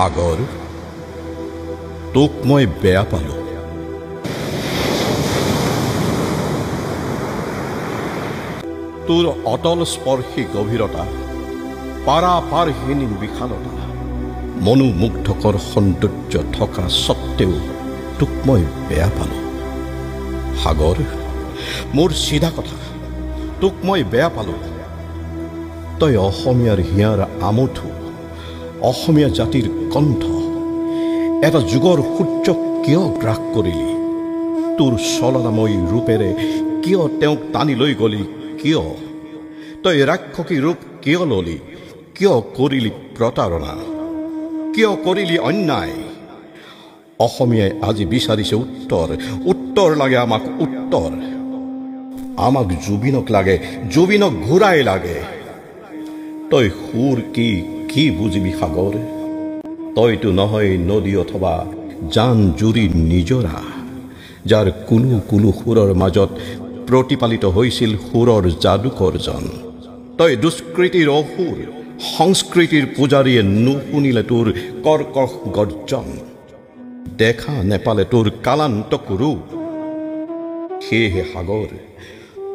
সাগৰ তোক মই বেয়া পালো। তোৰ অটল স্পৰ্শী গভীৰতা, পাৰাপাৰহীন বিশালতা, মনোমুগ্ধকৰ সৌন্দৰ্য থকা স্বত্তেও তোক মই বেয়া পালো। সাগৰ মোৰ চিধা কথা, তোক মই বেয়া পালো। তই অসমীয়াৰ হিয়াৰ আমঠু, অসমীয়া জাতিৰ কণ্ঠ, এটা যুগৰ সূৰ্যক কিয় গ্ৰাস কৰিলি? তোৰ চলনাময়ী ৰূপেৰে কিয় তেওঁক টানি লৈ গলি? কিয় তই ৰাক্ষসী ৰূপ কিয় ললি? কিয় কৰিলি প্ৰতাৰণা? কিয় কৰিলি অন্যায়? অসমীয়াই আজি বিচাৰিছে উত্তৰ, উত্তৰ লাগে আমাক উত্তৰ। আমাক জুবিনক লাগে, জুবিনক ঘূৰাই লাগে। তই সুৰ কি বুজিবি সাগৰ? তইতো নহয় নদী অথবা জান জুৰি নিজৰা, যাৰ কুলু কুলু সুৰৰ মাজত প্ৰতিপালিত হৈছিল সুৰৰ যাদুকৰজন। তই দুষ্কৃতিৰ অসুৰ, সংস্কৃতিৰ পূজাৰীয়ে নুশুনিলে তোৰ কৰ্কশ গৰ্জন, দেখা নেপালে তোৰ কালান্তক ৰূপ। সেয়েহে সাগৰ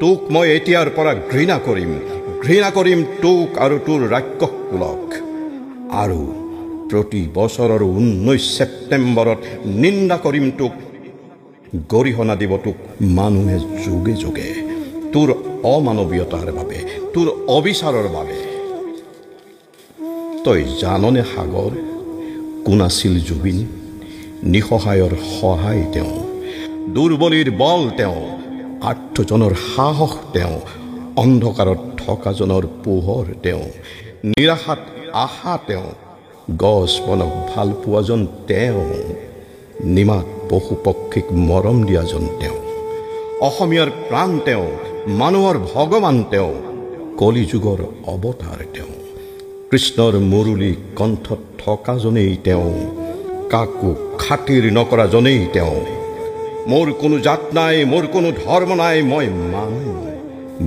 তোক মই এতিয়াৰ পৰা ঘৃণা কৰিম তোক আৰু তোৰ ৰাক্ষস কুলক। আৰু প্ৰতি বছৰৰ 19 ছেপ্টেম্বৰত নিন্দা কৰিম তোক, গৰিহণা দিব তোক মানুহে যোগে যোগে, তোৰ অমানৱীয়তাৰ বাবে, তোৰ অবিচাৰৰ বাবে। তই জাননে সাগৰ কোন আছিল জুবিন? নিসহায়ৰ সহায় তেওঁ, দুৰ্বলীৰ বল তেওঁ, আৰ্তজনৰ সাহস তেওঁ, অন্ধকাৰত থকাজনৰ পোহৰ তেওঁ, নিৰাশাত আশা তেওঁ, গছ বনক ভাল পোৱাজন তেওঁ, নিমাত পশু পক্ষীক মৰম দিয়াজন তেওঁ, অসমীয়াৰ প্ৰাণ তেওঁ, মানুহৰ ভগৱান তেওঁ, কলিযুগৰ অৱতাৰ তেওঁ, কৃষ্ণৰ মুৰুলী কণ্ঠত থকাজনেই তেওঁ, কাকো খাতিৰ নকৰাজনেই তেওঁ। মোৰ কোনো জাত নাই, মোৰ কোনো ধৰ্ম নাই, মই মানুহ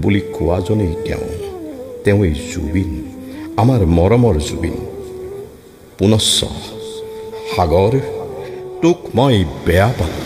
বুলি কোৱাজনেই তেওঁ, তেওঁই জুবিন, আমাৰ মৰমৰ জুবিন। পুনশ্চ সাগৰ তোক মই বেয়া পালো।